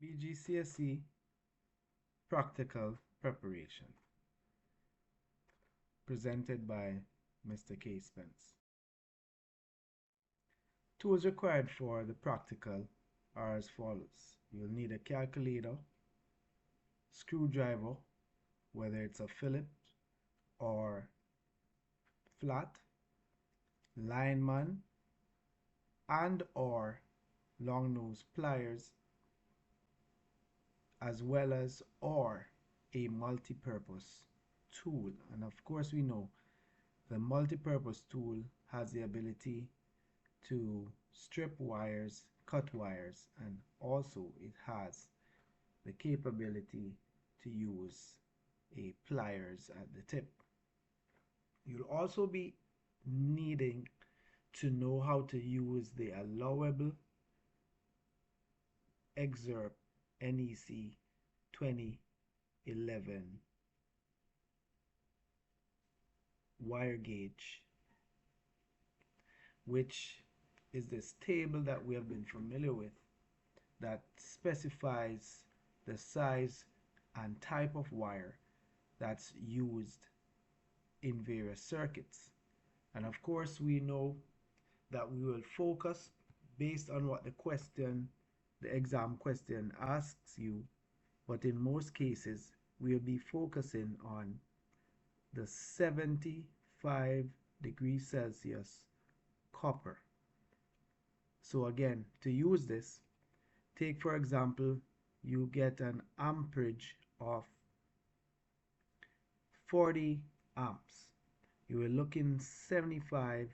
BGCSE Practical Preparation, presented by Mr. K. Spence. Tools required for the practical are as follows. You'll need a calculator, screwdriver, whether it's a Phillips or flat, lineman, and or long nose pliers, as well as or a multi-purpose tool. And of course we know the multi-purpose tool has the ability to strip wires, cut wires, and also it has the capability to use a pliers at the tip. You'll also be needing to know how to use the allowable excerpt NEC 2011 wire gauge, which is this table that we have been familiar with that specifies the size and type of wire that's used in various circuits. And of course we know that we will focus based on what the exam question asks you, but in most cases we'll be focusing on the 75 degrees Celsius copper. So again, to use this, take for example, you get an amperage of 40 amps. You will look in 75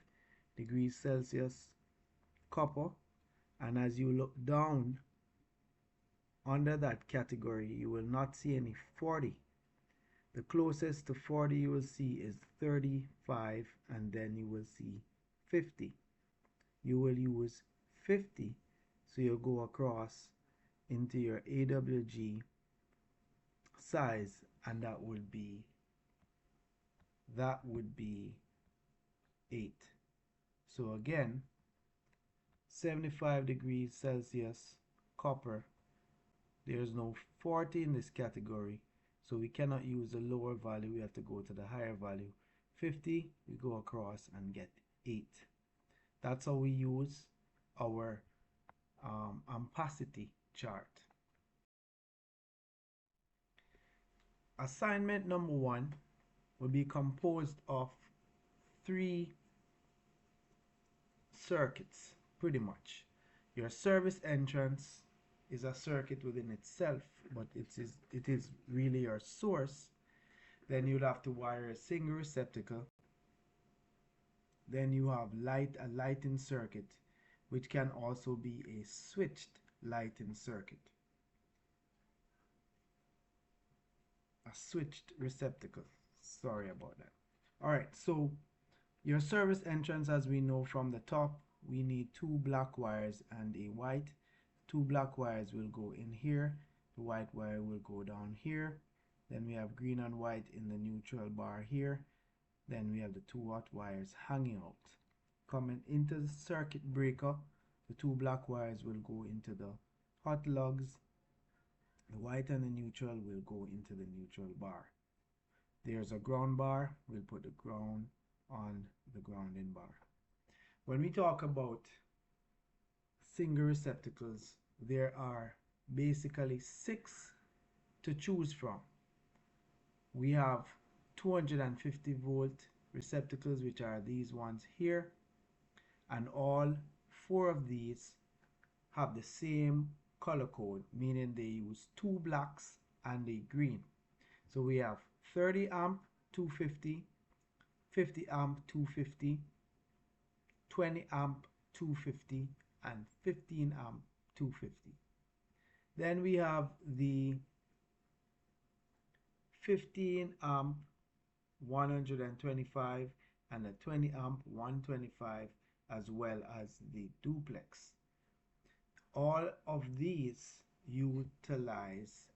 degrees Celsius copper, and as you look down under that category, you will not see any 40. The closest to 40 you will see is 35, and then you will see 50. You will use 50, so you'll go across into your AWG size, and that would be 8. So again, 75 degrees Celsius copper, there's no 40 in this category, so we cannot use the lower value, we have to go to the higher value. 50, we go across and get 8. That's how we use our ampacity chart. Assignment number 1 will be composed of 3 circuits, pretty much. Your service entrance is a circuit within itself, but it is really your source. Then you'll have to wire a single receptacle. Then you have a lighting circuit, which can also be a switched lighting circuit. A switched receptacle. Sorry about that. Alright, so your service entrance, as we know from the top, we need 2 black wires and a white. 2 black wires will go in here, the white wire will go down here. Then we have green and white in the neutral bar here. Then we have the 2 hot wires hanging out. Coming into the circuit breaker, the 2 black wires will go into the hot lugs. The white and the neutral will go into the neutral bar. There's a ground bar, we'll put the ground on the grounding bar. When we talk about single receptacles, there are basically 6 to choose from. We have 250 volt receptacles, which are these ones here, and all 4 of these have the same color code, meaning they use 2 blacks and a green. So we have 30 amp 250, 50 amp 250, 20 amp 250, and 15 amp 250. Then we have the 15 amp 125 and the 20 amp 125, as well as the duplex. All of these utilize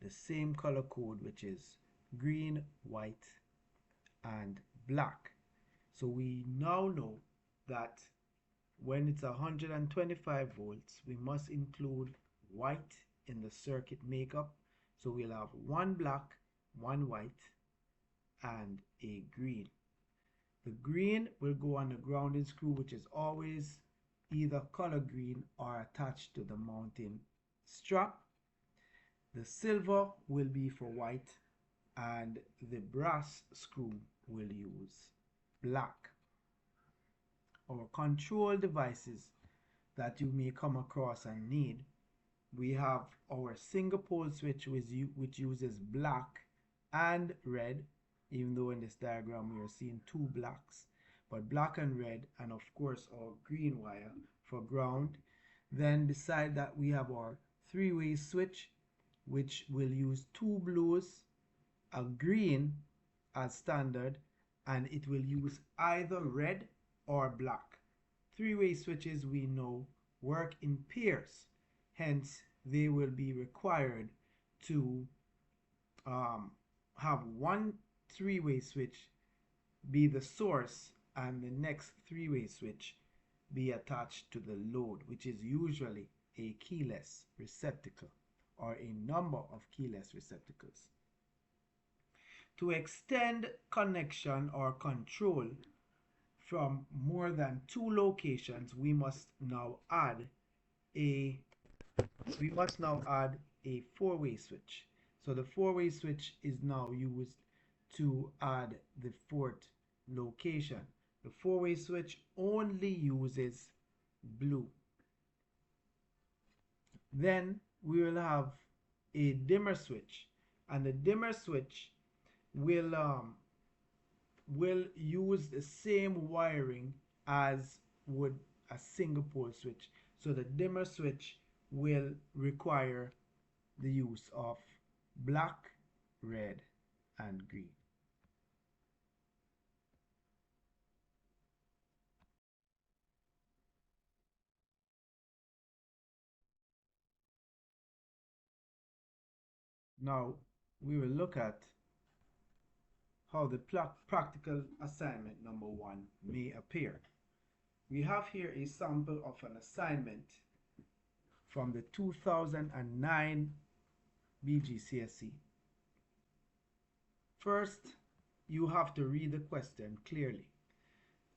the same color code, which is green, white, and black. So we now know that when it's 125 volts, we must include white in the circuit makeup. So we'll have one black, one white, and a green. The green will go on the grounding screw, which is always either color green or attached to the mounting strap. The silver will be for white, and the brass screw will use black. Our control devices that you may come across and need, we have our single pole switch which uses black and red, even though in this diagram we are seeing two blacks, but black and red, and of course our green wire for ground. Then beside that we have our three-way switch, which will use two blues, a green as standard, and it will use either red or black. Three-way switches, we know, work in pairs, hence they will be required to have one three-way switch be the source and the next three-way switch be attached to the load, which is usually a keyless receptacle or a number of keyless receptacles. To extend connection or control from more than two locations, we must now add a four-way switch. So the four-way switch is now used to add the fourth location. The four-way switch only uses blue. Then we will have a dimmer switch, and the dimmer switch will use the same wiring as would a single pole switch. So the dimmer switch will require the use of black, red, and green. Now we will look at how the practical assignment number 1 may appear. We have here a sample of an assignment from the 2009 BGCSE. First, you have to read the question clearly.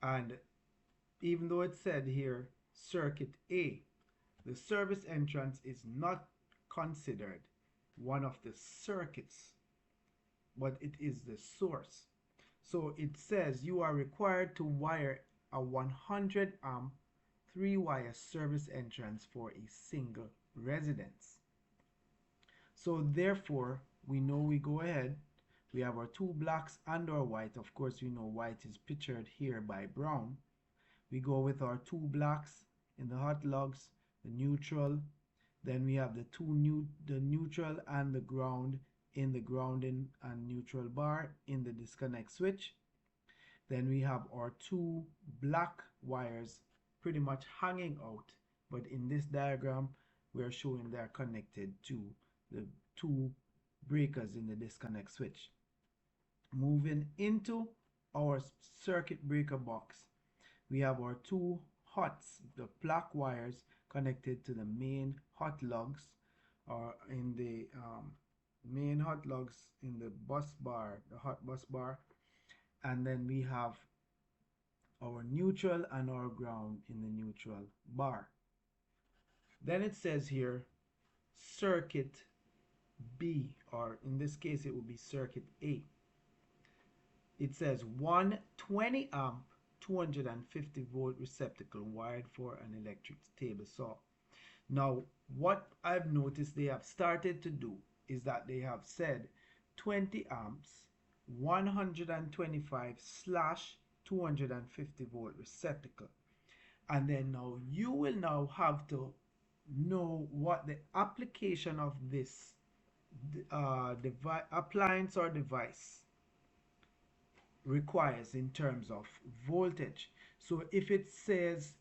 And even though it said here, circuit A, the service entrance is not considered one of the circuits, but it is the source. So it says you are required to wire a 100 amp 3-wire service entrance for a single residence. So therefore, we know we go ahead. We have our two blacks and our white. Of course, we know white is pictured here by brown. We go with our two blacks in the hot lugs, the neutral. Then we have the neutral and the ground in the grounding and neutral bar in the disconnect switch. Then we have our two black wires pretty much hanging out, but in this diagram we are showing they are connected to the two breakers in the disconnect switch. Moving into our circuit breaker box, we have our two hots, the black wires connected to the main hot lugs, or in the main hot lugs in the bus bar, the hot bus bar, and then we have our neutral and our ground in the neutral bar. Then it says here circuit B, or in this case it will be circuit A. It says 120 amp 250 volt receptacle wired for an electric table saw. Now what I've noticed they have started to do is that they have said 20 amps 125 slash 250 volt receptacle, and then now you will now have to know what the application of this appliance or device requires in terms of voltage. So if it says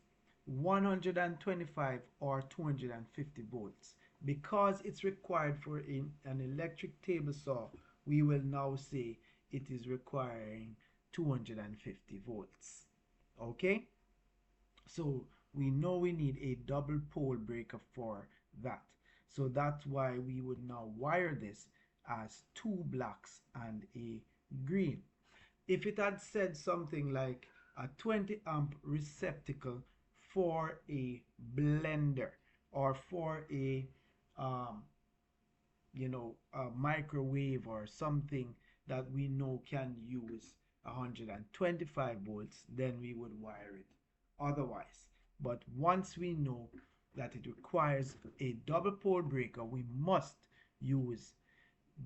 125 or 250 volts, because it's required for an electric table saw, we will now say it is requiring 250 volts. Okay, so we know we need a double pole breaker for that. So that's why we would now wire this as two blacks and a green. If it had said something like a 20 amp receptacle for a blender or for a um, a microwave or something that we know can use 125 volts, then we would wire it otherwise. But once we know that it requires a double pole breaker, we must use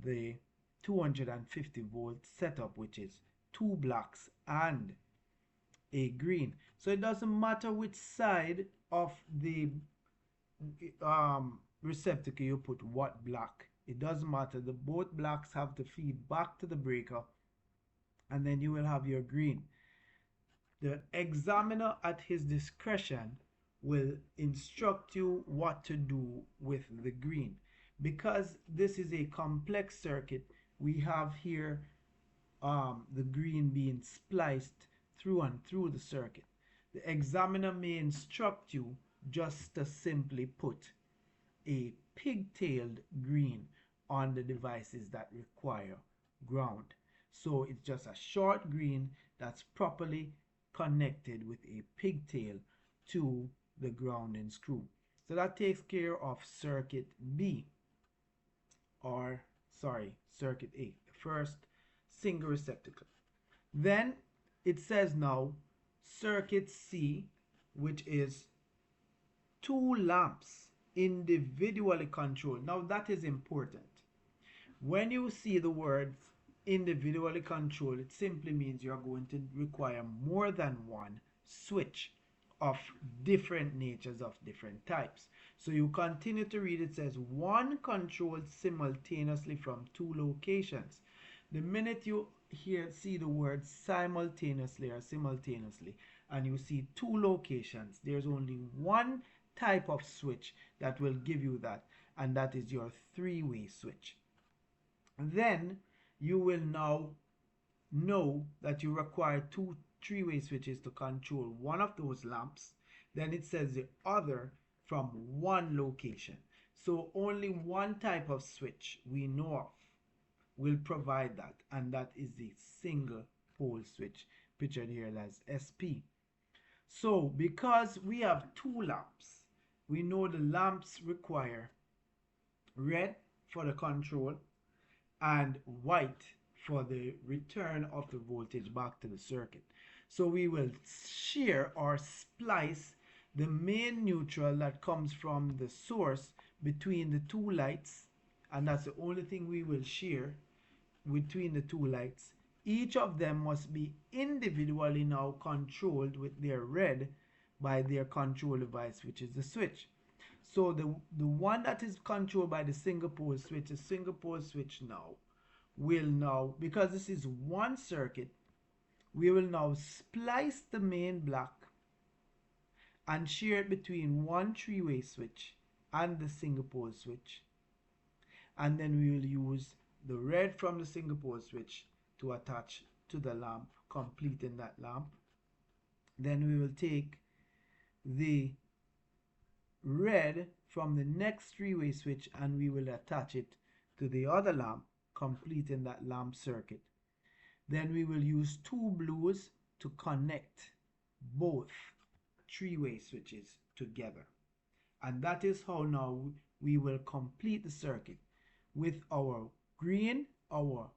the 250 volt setup, which is two blacks and a green. So it doesn't matter which side of the receptacle you put what black. It doesn't matter. The both blacks have to feed back to the breaker, and then you will have your green. The examiner at his discretion will instruct you what to do with the green. Because this is a complex circuit, we have here the green being spliced through and through the circuit. The examiner may instruct you just to simply put a pigtailed green on the devices that require ground. So it's just a short green that's properly connected with a pigtail to the grounding screw. So that takes care of circuit B, or sorry, circuit A, the first single receptacle. Then it says now circuit C, which is two lamps individually controlled. Now that is important. When you see the words individually controlled, it simply means you're going to require more than one switch of different natures, of different types. So you continue to read, it says one controlled simultaneously from two locations. The minute you see the word simultaneously or simultaneously and you see two locations, there's only one type of switch that will give you that, and that is your three-way switch. Then you will now know that you require two three-way switches to control one of those lamps. Then it says the other from one location. So only one type of switch we know of will provide that, and that is the single pole switch, pictured here as SP. So because we have two lamps, we know the lamps require red for the control and white for the return of the voltage back to the circuit. So we will shear or splice the main neutral that comes from the source between the two lights, and that's the only thing we will shear between the two lights. Each of them must be individually now controlled with their red by their control device, which is the switch. So the one that is controlled by the single pole switch, the single pole switch now will now, because this is one circuit, we will now splice the main black and shear it between one three-way switch and the single pole switch. And then we will use the red from the single pole switch to attach to the lamp, completing that lamp. Then we will take the red from the next three-way switch and we will attach it to the other lamp, completing that lamp circuit. Then we will use two blues to connect both three-way switches together. And that is how now we will complete the circuit with our green, our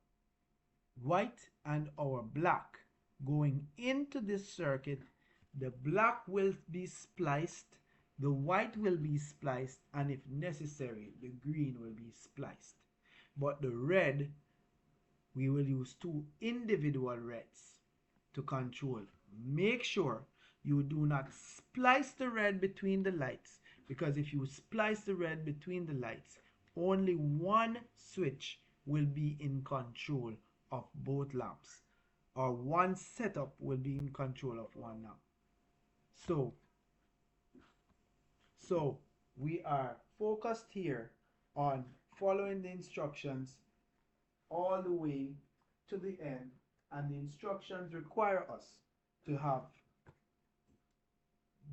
white, and our black going into this circuit. The black will be spliced, the white will be spliced, and if necessary, the green will be spliced. But the red, we will use two individual reds to control. Make sure you do not splice the red between the lights, because if you splice the red between the lights, only one switch will be in control of both lamps, or one setup will be in control of one lamp. So we are focused here on following the instructions all the way to the end, and the instructions require us to have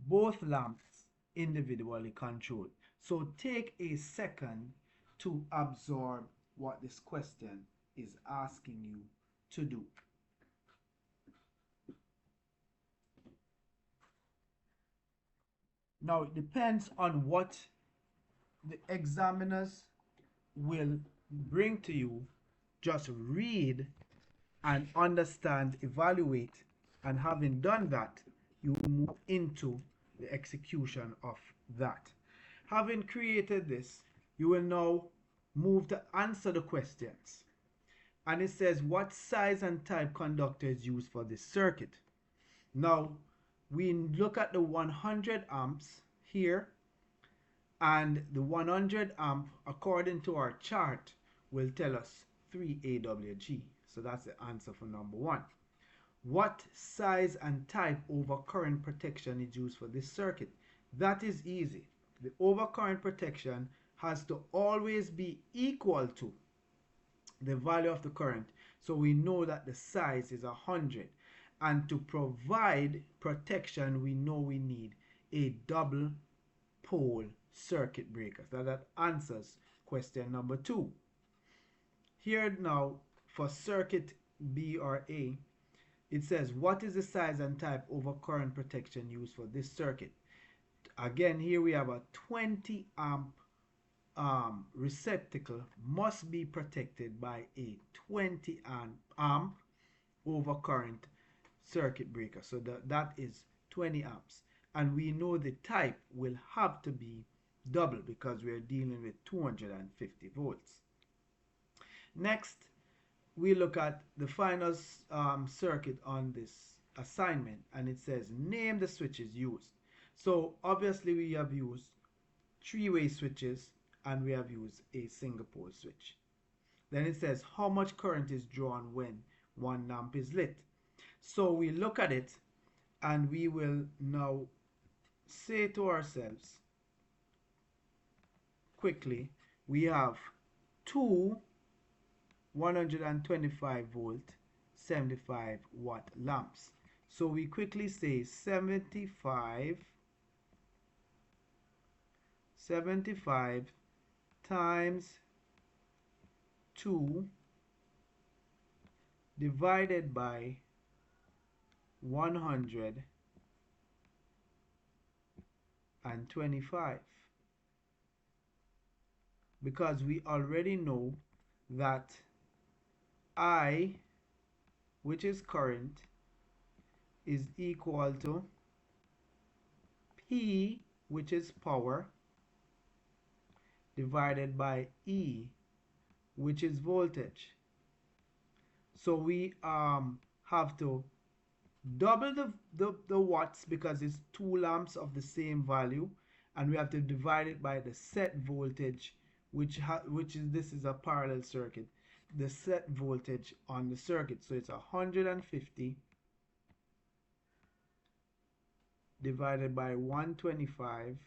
both lamps individually controlled. So take a second to absorb what this question is asking you to do. Now it depends on what the examiners will bring to you. Just read and understand, evaluate, and having done that, you move into the execution of that. Having created this, you will now move to answer the questions. And it says, what size and type conductor is used for this circuit? Now, we look at the 100 amps here, and the 100 amp, according to our chart, will tell us 3 AWG. So that's the answer for number 1. What size and type overcurrent protection is used for this circuit? That is easy. The overcurrent protection has to always be equal to the value of the current. So we know that the size is 100. And to provide protection, we know we need a double pole circuit breaker. So that answers question number 2. Here now, for circuit B or A, it says, what is the size and type over current protection used for this circuit? Again, here we have a 20 amp receptacle must be protected by a 20 amp overcurrent circuit breaker. So that is 20 amps. And we know the type will have to be double because we are dealing with 250 volts. Next, we look at the final circuit on this assignment, and it says name the switches used. So obviously we have used three-way switches and we have used a single pole switch. Then it says how much current is drawn when 1 lamp is lit. So we look at it and we will now say to ourselves quickly, we have two 125 volt 75 watt lamps. So we quickly say 75 times 2 divided by 125, because we already know that I, which is current, is equal to P, which is power, divided by E, which is voltage. So we have to double the watts because it's 2 lamps of the same value, and we have to divide it by the set voltage, which is, this is a parallel circuit, the set voltage on the circuit. So it's 150 divided by 125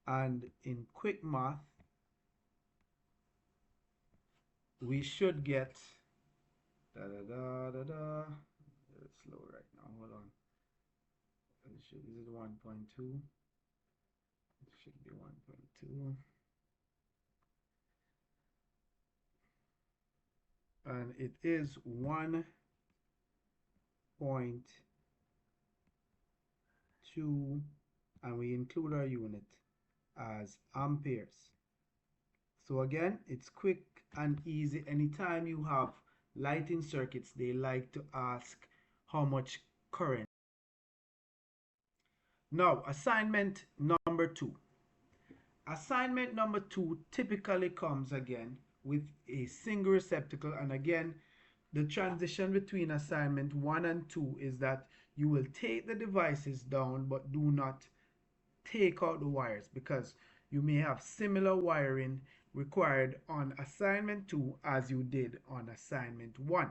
and in quick math we should get it's slow right now, hold on, is it 1.2? It should be 1.2, and it is 1.2, and we include our unit as amperes. So again, it's quick and easy. Anytime you have lighting circuits, they like to ask how much current. Now, assignment number 2. Assignment number 2 typically comes again with a single receptacle, and again, the transition between assignment 1 and 2 is that you will take the devices down but do not take out the wires, because you may have similar wiring required on assignment 2 as you did on assignment 1.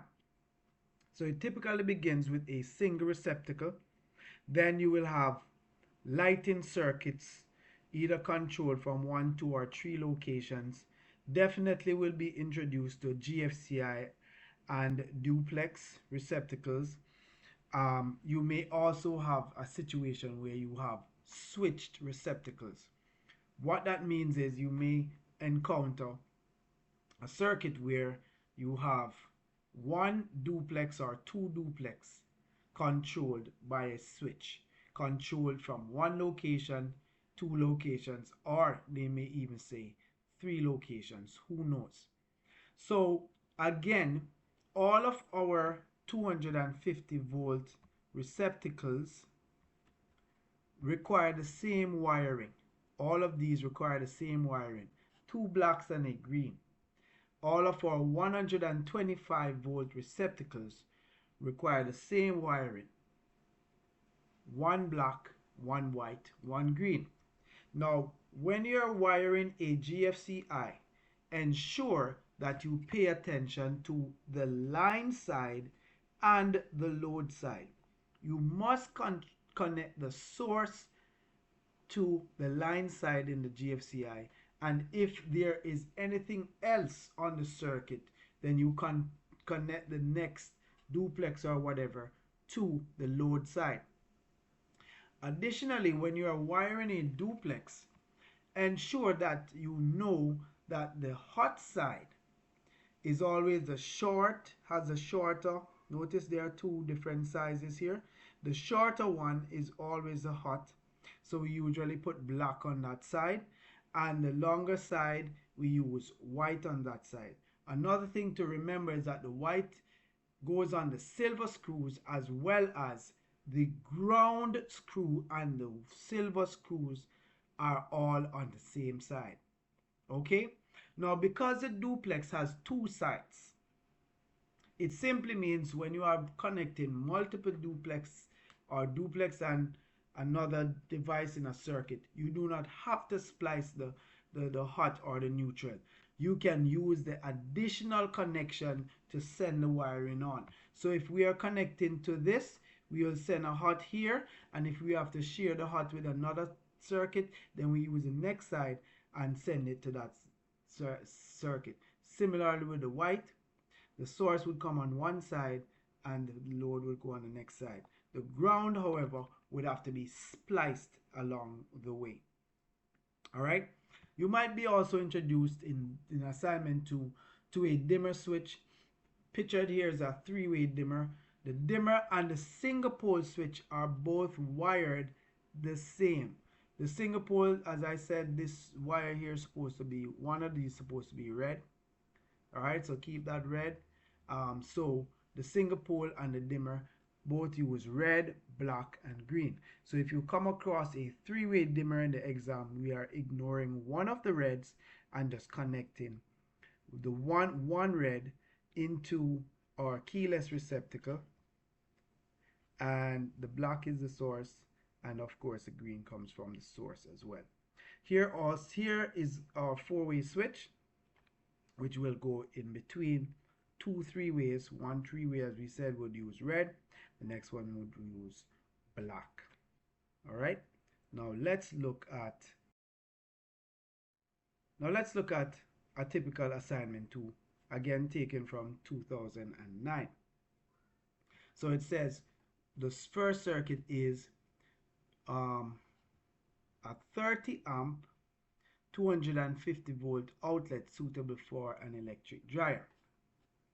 So it typically begins with a single receptacle. Then you will have lighting circuits, either controlled from 1, 2, or 3 locations. Definitely will be introduced to GFCI and duplex receptacles. You may also have a situation where you have switched receptacles. What that means is you may encounter a circuit where you have one duplex or two duplex controlled by a switch, controlled from one location, two locations, or they may even say three locations, who knows. So again, all of our 250 volt receptacles require the same wiring. All of these require the same wiring. Two blacks and a green. All of our 125 volt receptacles require the same wiring. One black, one white, one green. Now, when you're wiring a GFCI, ensure that you pay attention to the line side and the load side. You must connect the source to the line side in the GFCI, and if there is anything else on the circuit, then you can connect the next duplex or whatever to the load side. Additionally, when you are wiring a duplex, ensure that you know that the hot side is always the short, has a shorter, notice there are two different sizes here. The shorter one is always the hot, so we usually put black on that side, and the longer side we use white on that side. Another thing to remember is that the white goes on the silver screws as well as the ground screw, and the silver screws are all on the same side. Okay, now because the duplex has two sides, it simply means when you are connecting multiple duplex or duplex and another device in a circuit, you do not have to splice the hot or the neutral. You can use the additional connection to send the wiring on. So if we are connecting to this, we will send a hot here, and if we have to share the hot with another circuit, then we use the next side and send it to that circuit. Similarly with the white, the source would come on one side and the load would go on the next side. The ground, however, would have to be spliced along the way. All right. You might be also introduced in assignment to a dimmer switch. Pictured here is a three-way dimmer. The dimmer and the single pole switch are both wired the same. The single pole, as I said, this wire here is supposed to be, one of these is supposed to be red. All right, so keep that red. So the single pole and the dimmer both use red, black, and green. So if you come across a three-way dimmer in the exam, we are ignoring one of the reds and just connecting the one red into our keyless receptacle, and the black is the source, and of course the green comes from the source as well. Here is our four-way switch, which will go in between two three-ways. One three-way, as we said, would use red. The next one would use black. All right. Now let's look at a typical assignment 2, again taken from 2009. So it says the first circuit is a 30 amp 250 volt outlet suitable for an electric dryer.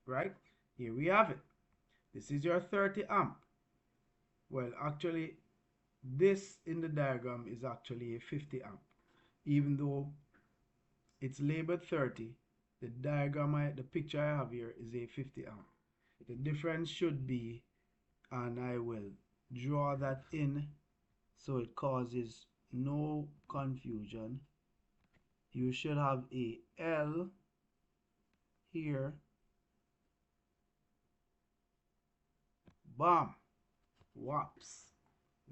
Right? Here we have it. This is your 30 amp. Well, actually, this in the diagram is actually a 50 amp. Even though it's labeled 30, the diagram, the picture I have here is a 50 amp. The difference should be, and I will draw that in so it causes no confusion. You should have a L here. Bam! Whoops.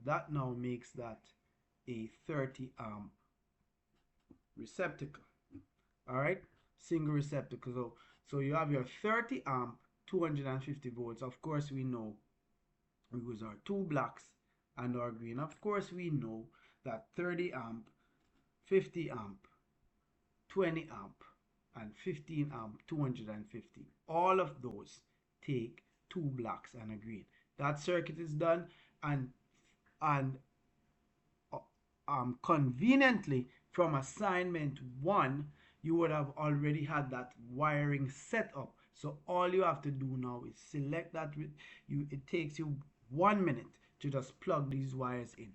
That now makes that a 30 amp receptacle. All right, single receptacle. So you have your 30 amp 250 volts. Of course, we know we use our two blacks and our green. Of course, we know that 30 amp, 50 amp, 20 amp, and 15 amp 250, all of those take two blacks and a green. That circuit is done, and and conveniently from assignment 1 you would have already had that wiring set up. So all you have to do now is select that. It takes you 1 minute to just plug these wires in.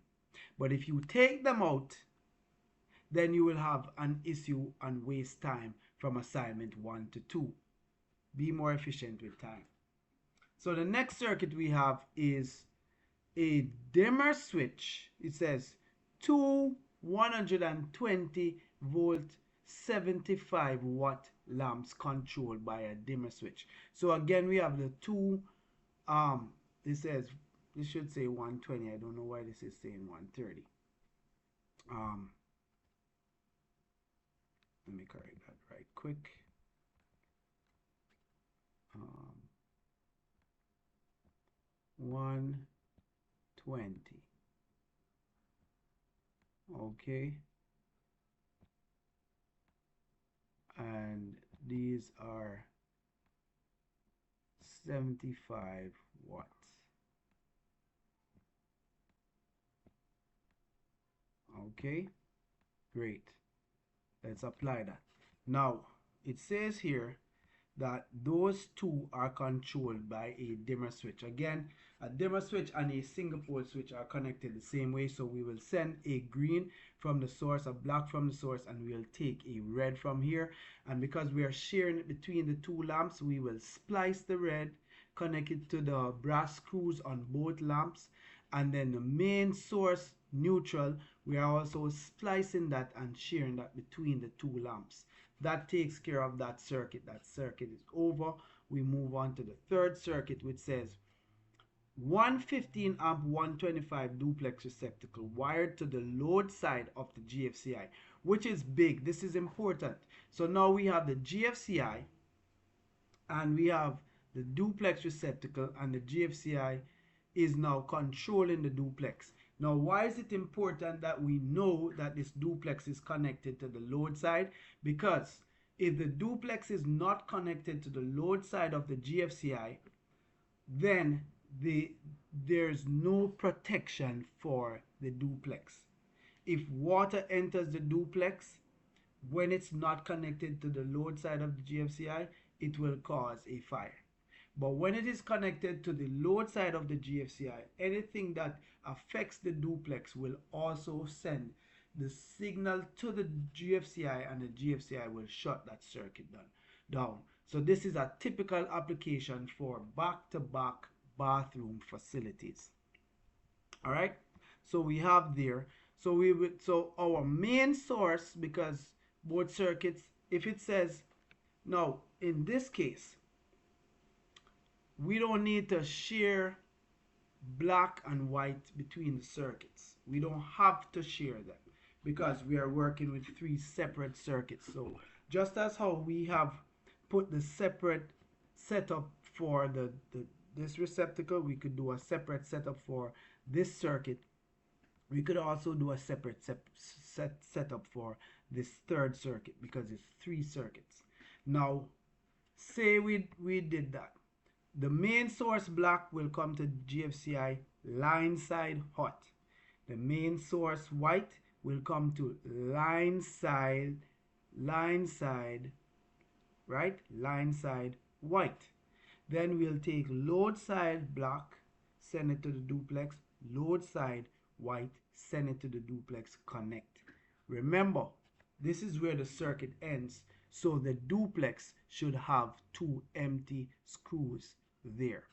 But if you take them out, then you will have an issue and waste time from assignment 1 to 2. Be more efficient with time. So the next circuit we have is a dimmer switch. It says two 120 volt 75 watt lamps controlled by a dimmer switch. So again, we have the two, this says, this should say 120. I don't know why this is saying 130. Let me correct that right quick. 120. Okay. And these are 75 watts. Okay, great. Let's apply that. Now, it says here that those two are controlled by a dimmer switch. Again, a dimmer switch and a single pole switch are connected the same way. So we will send a green from the source, a black from the source, and we'll take a red from here. And because we are sharing it between the two lamps, we will splice the red, connect it to the brass screws on both lamps, and then the main source neutral, we are also splicing that and sharing that between the two lamps. That takes care of that circuit. That circuit is over. We move on to the third circuit, which says 115 amp 125 duplex receptacle wired to the load side of the GFCI, which is big. This is important. So now we have the GFCI and we have the duplex receptacle, and the GFCI is now controlling the duplex. Now, why is it important that we know that this duplex is connected to the load side? Because if the duplex is not connected to the load side of the GFCI, then there's no protection for the duplex. If water enters the duplex, when it's not connected to the load side of the GFCI, it will cause a fire. But when it is connected to the load side of the GFCI, anything that affects the duplex will also send the signal to the GFCI, and the GFCI will shut that circuit down. So this is a typical application for back-to-back bathroom facilities. All right. So we have there. So our main source, because both circuits, if it says, now in this case, we don't need to share black and white between the circuits. We don't have to share them because we are working with 3 separate circuits. So just as how we have put the separate setup for this receptacle, we could do a separate setup for this circuit. We could also do a separate setup for this third circuit because it's 3 circuits. Now, say we did that. The main source black will come to GFCI line side hot. The main source white will come to line side, right? Line side white. Then we'll take load side black, send it to the duplex, load side white, send it to the duplex, connect. Remember, this is where the circuit ends, so the duplex should have 2 empty screws there.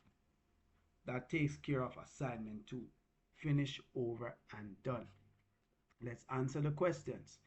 That takes care of assignment 2. Finish, over, and done. Let's answer the questions.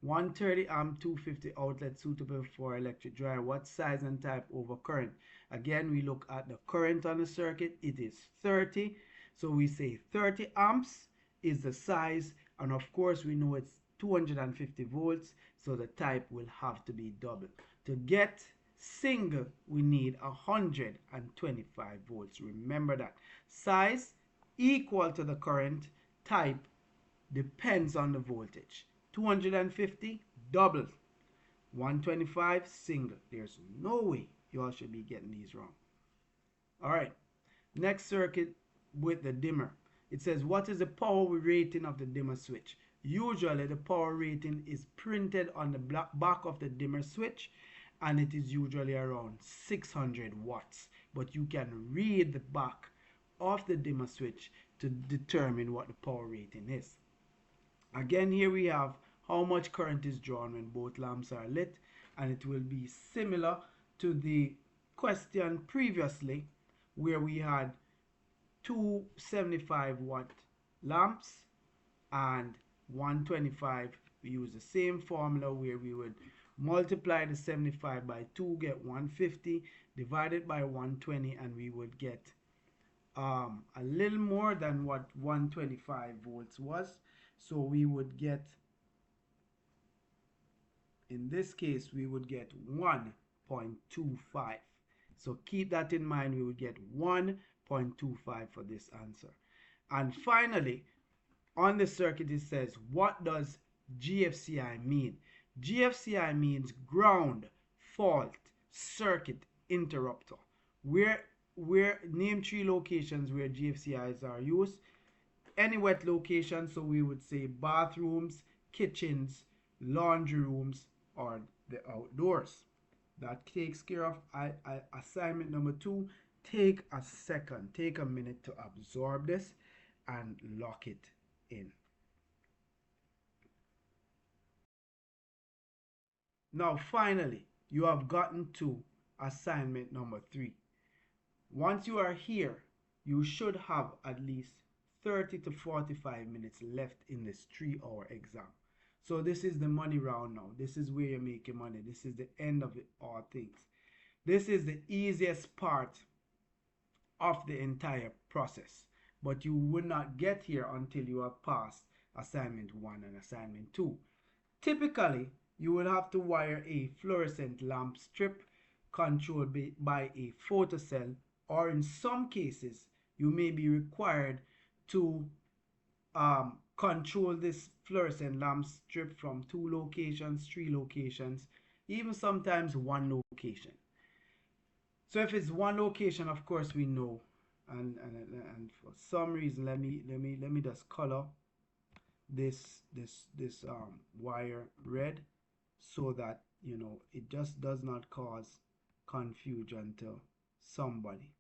130 amp 250 outlet suitable for electric dryer. What size and type over current? Again, we look at the current on the circuit. It is 30. So we say 30 amps is the size. And of course, we know it's 250 volts. So the type will have to be double. To get single, we need 125 volts. Remember that. Size equal to the current. Type depends on the voltage. 250 double, 125 single. There's no way you all should be getting these wrong. All right, next circuit with the dimmer. It says, what is the power rating of the dimmer switch? Usually the power rating is printed on the back of the dimmer switch, and it is usually around 600 watts. But you can read the back of the dimmer switch to determine what the power rating is. Again, here we have how much current is drawn when both lamps are lit, and it will be similar to the question previously where we had two 75-watt lamps and 125. We use the same formula where we would multiply the 75 by 2, get 150, divide it by 120, and we would get a little more than what 125 volts was. So we would get, in this case, we would get 1.25. So keep that in mind. We would get 1.25 for this answer. And finally, on the circuit, it says, what does GFCI mean? GFCI means ground fault circuit interrupter. Where name 3 locations where GFCIs are used. Any wet location, so we would say bathrooms, kitchens, laundry rooms, or the outdoors. That takes care of assignment number 2. Take a second, take a minute to absorb this and lock it in. Now finally, you have gotten to assignment number 3. Once you are here, you should have at least 30 to 45 minutes left in this 3-hour exam. So this is the money round now. This is where you're making money. This is the end of all things. This is the easiest part of the entire process. But you will not get here until you have passed assignment 1 and assignment 2. Typically, you will have to wire a fluorescent lamp strip controlled by a photocell, or in some cases, you may be required to control this fluorescent lamp strip from 2 locations, 3 locations, even sometimes 1 location. So if it's 1 location, of course we know, and for some reason, let me just color this wire red so that it just does not cause confusion to somebody,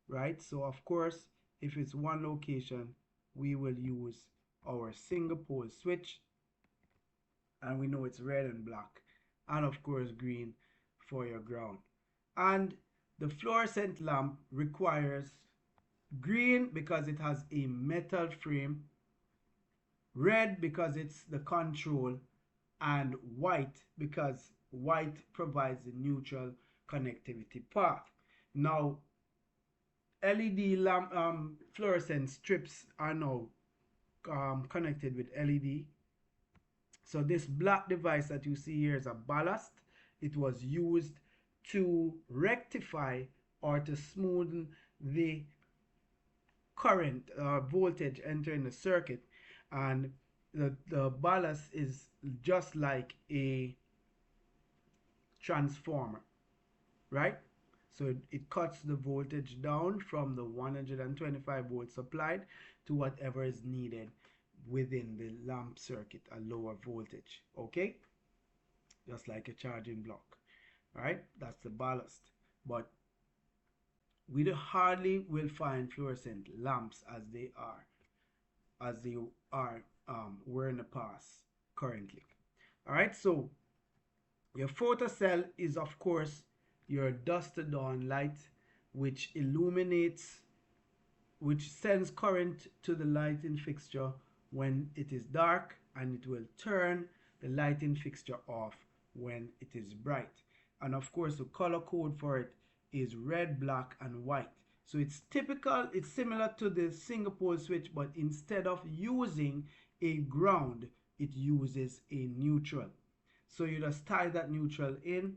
right? So of course, if it's 1 location, we will use our single pole switch, and we know it's red and black, and of course green for your ground. And the fluorescent lamp requires green because it has a metal frame, red because it's the control, and white because white provides the neutral connectivity path. Now LED lamp fluorescent strips are now connected with LED. So this black device that you see here is a ballast. It was used to rectify or to smoothen the current voltage entering the circuit, and the ballast is just like a transformer, right? So it cuts the voltage down from the 125 volts supplied to whatever is needed within the lamp circuit, a lower voltage, okay? Just like a charging block, right? That's the ballast. But we hardly will find fluorescent lamps as they were in the past currently. All right, so your photocell is of course your dusk to dawn light, which illuminates, which sends current to the lighting fixture when it is dark, and it will turn the lighting fixture off when it is bright. And of course the color code for it is red, black, and white. So it's typical, it's similar to the single pole switch, but instead of using a ground, it uses a neutral. So you just tie that neutral in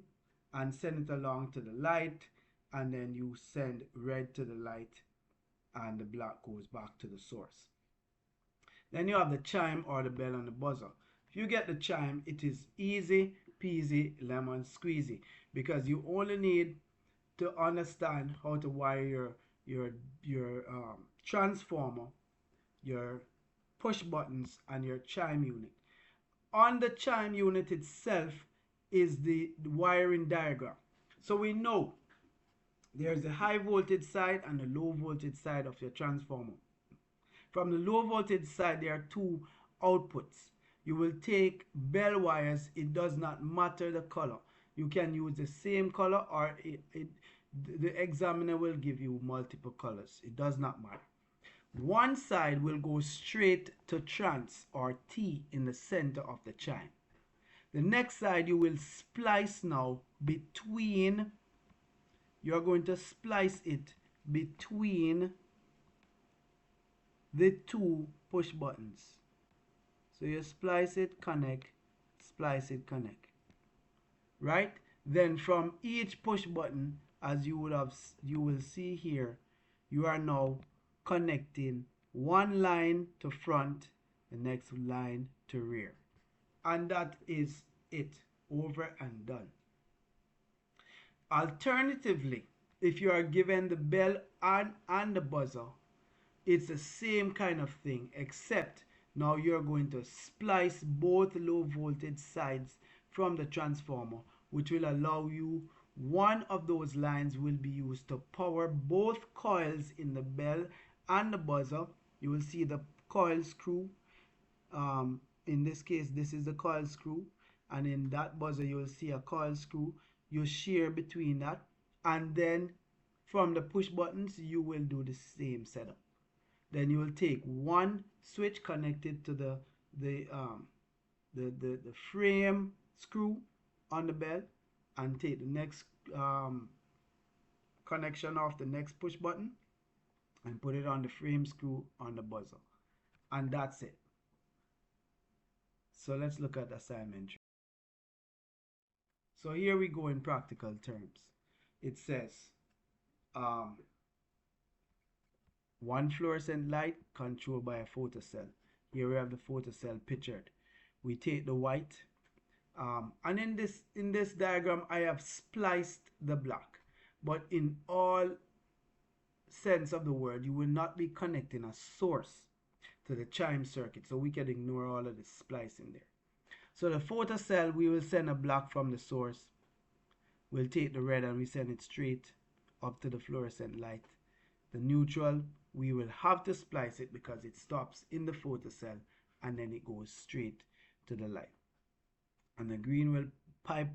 and send it along to the light, and then you send red to the light, and the black goes back to the source. Then you have the chime or the bell and the buzzer. If you get the chime, it is easy peasy lemon squeezy, because you only need to understand how to wire your transformer, your push buttons, and your chime unit. On the chime unit itself is the wiring diagram. So we know there's the high voltage side and the low voltage side of your transformer. From the low voltage side, there are two outputs. You will take bell wires, it does not matter the color. You can use the same color, or the examiner will give you multiple colors. It does not matter. One side will go straight to trans, or T, in the center of the chime. The next side you will splice now between, you're going to splice it between the two push buttons. So you splice it, connect, splice it, connect. Right? Then from each push button, as you will see here, you are now connecting one line to front, the next line to rear. And that is it, over and done. Alternatively, if you are given the bell and the buzzer, it's the same kind of thing, except now you're going to splice both low voltage sides from the transformer, which will allow you, one of those lines will be used to power both coils in the bell and the buzzer. You will see the coil screw. In this case, this is the coil screw, and in that buzzer you will see a coil screw. You share between that, and then from the push buttons you will do the same setup. Then you will take one switch connected to the frame screw on the bell, and take the next connection off the next push button and put it on the frame screw on the buzzer, and that's it. So let's look at assignment. So here we go in practical terms. It says one fluorescent light controlled by a photocell. Here we have the photocell pictured. We take the white, and in this diagram I have spliced the black, but in all sense of the word, you will not be connecting a source to the chime circuit, so we can ignore all of the splicing there. So the photocell, we will send a black from the source. We'll take the red and we send it straight up to the fluorescent light. The neutral, we will have to splice it because it stops in the photocell and then it goes straight to the light. And the green will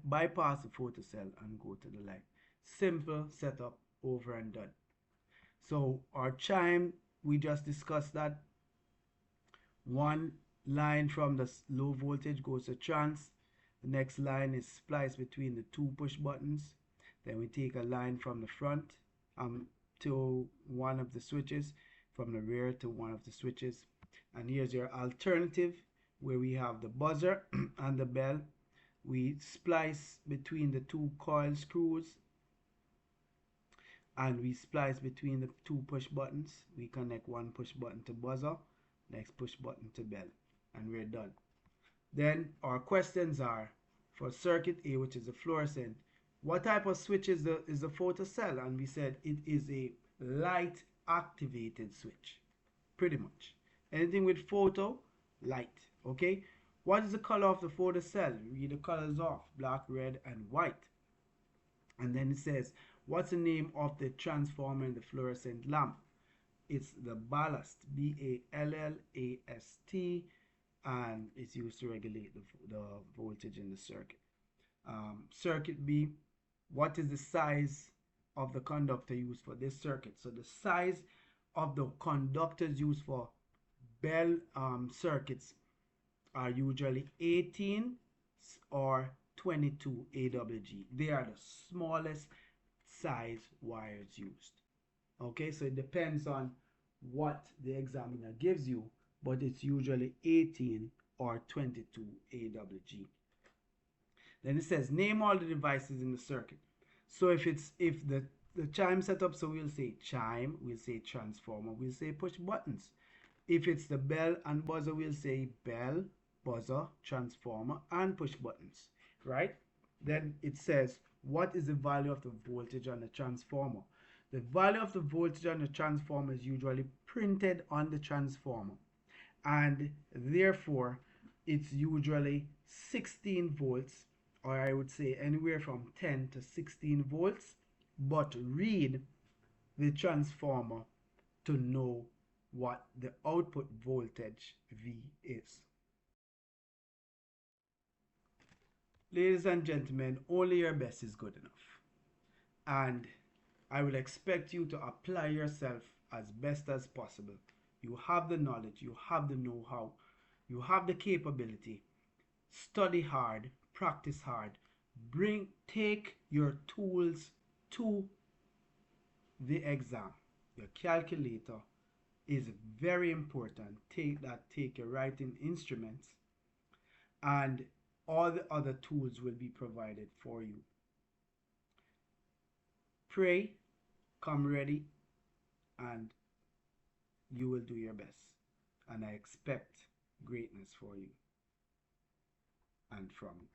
bypass the photocell and go to the light. Simple setup, over and done. So our chime, we just discussed that. One line from the low voltage goes to trans. The next line is spliced between the two push buttons. Then we take a line from the front to one of the switches, from the rear to one of the switches. And here's your alternative, where we have the buzzer and the bell. We splice between the two coil screws, and we splice between the two push buttons. We connect one push button to buzzer, next push button to bell, and we're done. Then our questions are, for circuit A, which is the fluorescent, what type of switch is the photocell? And we said it is a light activated switch, pretty much. Anything with photo, light. Okay, what is the color of the photocell? Read the colors off: black, red, and white. And then it says, what's the name of the transformer in the fluorescent lamp? It's the ballast, B-A-L-L-A-S-T, and it's used to regulate the voltage in the circuit. Circuit B, what is the size of the conductor used for this circuit? So the size of the conductors used for bell circuits are usually 18 or 22 AWG. They are the smallest size wires used. Okay, so it depends on what the examiner gives you, but it's usually 18 or 22 AWG. Then it says name all the devices in the circuit. So if the chime setup, so we'll say chime, we'll say transformer, we'll say push buttons. If it's the bell and buzzer, we'll say bell, buzzer, transformer, and push buttons, right? Then it says what is the value of the voltage on the transformer. The value of the voltage on the transformer is usually printed on the transformer, and therefore it's usually 16 volts, or I would say anywhere from 10 to 16 volts, but read the transformer to know what the output voltage V is. Ladies and gentlemen, only your best is good enough. And I will expect you to apply yourself as best as possible. You have the knowledge, you have the know-how, you have the capability. Study hard, practice hard. Take your tools to the exam. Your calculator is very important. Take your writing instruments, and all the other tools will be provided for you. Pray, come ready, and you will do your best. And I expect greatness for you and from you.